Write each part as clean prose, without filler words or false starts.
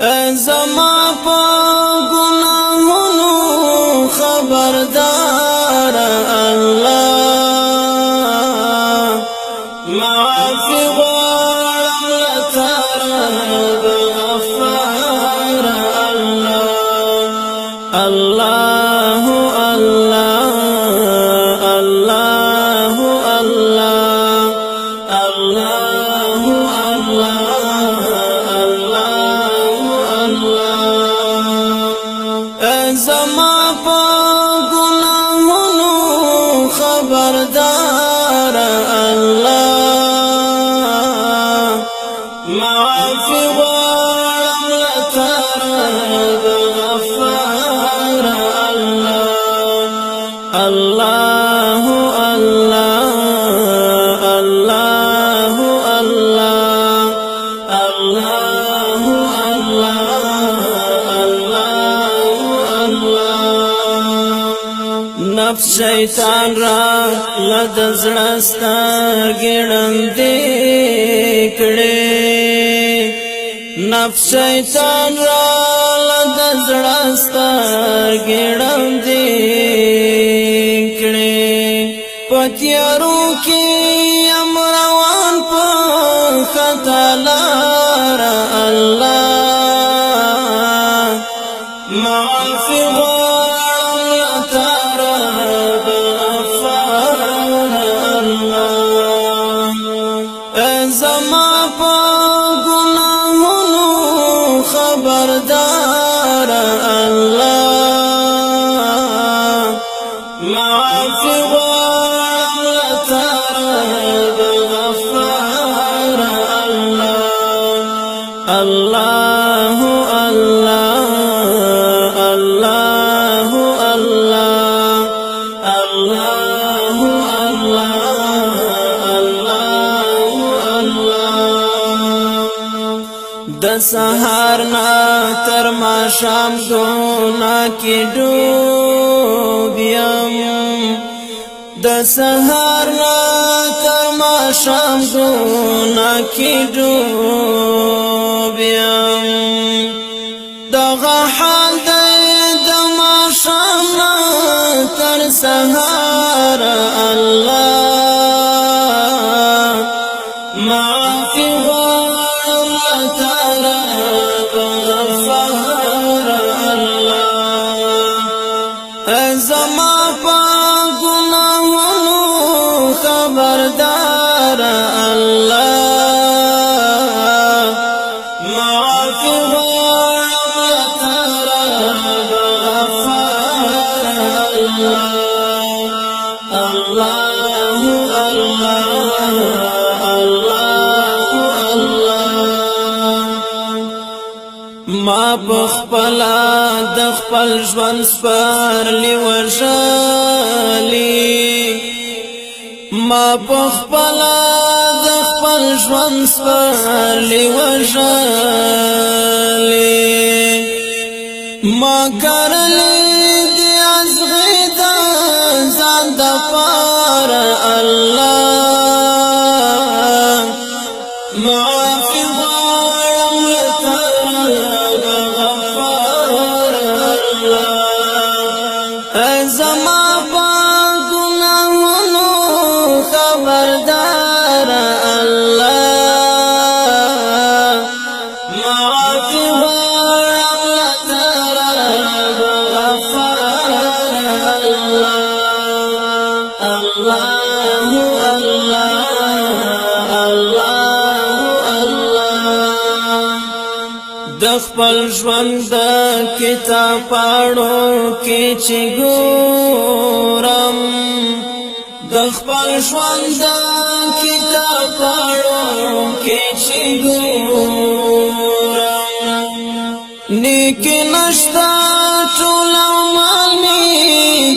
زما پا گناہونو خبردار اللہ معافی غوارم لتارب غفار اللہ اللہ اللہ اللہ اللہ اللہ زما پا گناہونو خبردار اللہ معافی غوارم لتارب غفار اللہ اللہ اللہ اللہ اللہ نفس شیطان را لدزړستا ګړندې کړې نفس شیطان را لدزړستا ګړندې کړې پتیارو کې امروان په خطا لار الله معافي زما پا گناہونو خبردار اللہ معافی غوارم لتارب غفار اللہ اللہ اللہ اللہ اللہ د سحر نا تر ما شام گونا کی ډوبیم د سحر نا تر ما شام گونا کی ډوبیم دغه حال د ما شام نا تر سحر الله معافی زما پا گناہونو خبردار اللہ معافی غوارم لتارب غفار اللہ ما بخپلا د خپل ژوند سپارلی ورشالی ما بخپلا د خپل ژوند سپارلی ورشالی ما کرلی دی ازغی د ځان د پاره الله معافی غوارم لتارب غفار الله زما پا گناہونو خبردار اللہ معافی غوارم لتارب غفار اللہ د خپل ژوند د کتاب پاړو کې چې ګورم د خپل ژوند د کتاب پاړو کې چې ګورم نیک نشتا ټول عمل می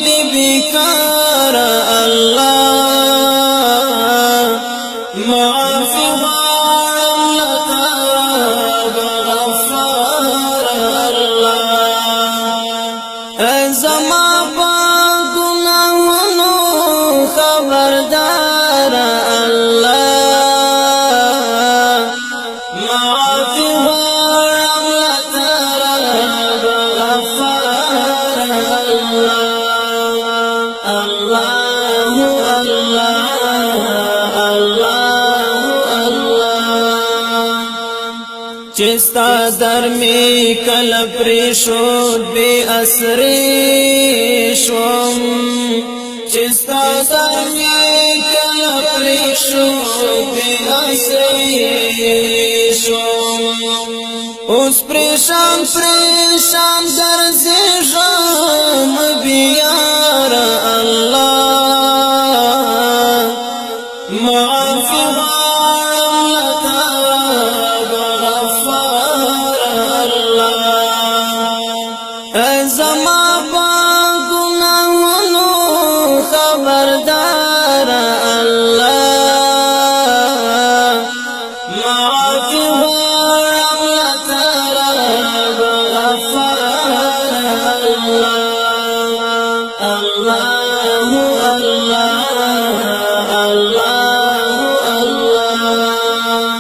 دی بیکار الله معافی غوارم لتارب غفار الله زما پا گناہونو خبردار اللہ معافی غوارم لتارب چستا در می کل پریشود بی اسری شوم چستا در می کل پریشود بی اسری شوم اوس پریشان پریشان درزی جام بیار الله معافی غارم لتاب غفار الله زما با گناہونو خبردار الله معافی غارم لتاب غفار الله الله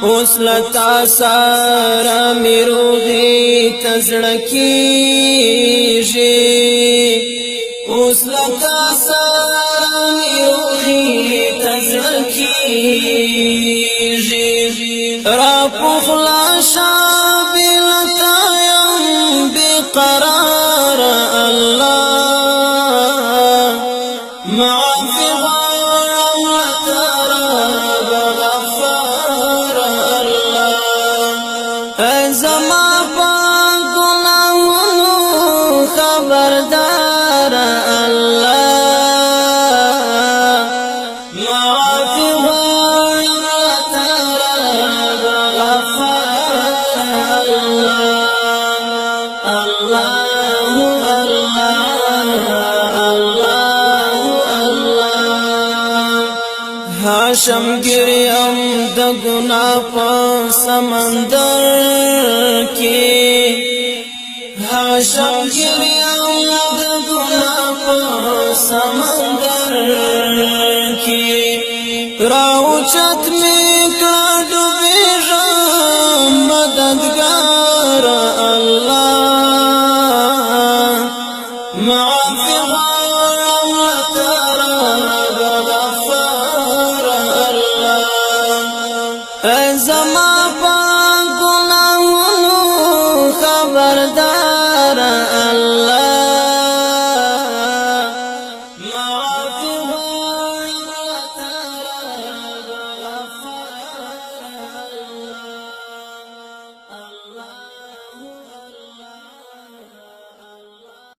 اوس لتا سارا میروغی تزړکیږي اوس لتا سارا میروغی تزړکیږي را پخلا شابلتا یم بقرار الله معافی غارم لتراب غفار زما پا گناہونو خبردار الله معافی غارم لتراب غفار الله هاشم گریم د گناہ په سمندر کې هاشم گریم د گناہ په سمندر کې راوچت می کړه ډوبېږم مددگار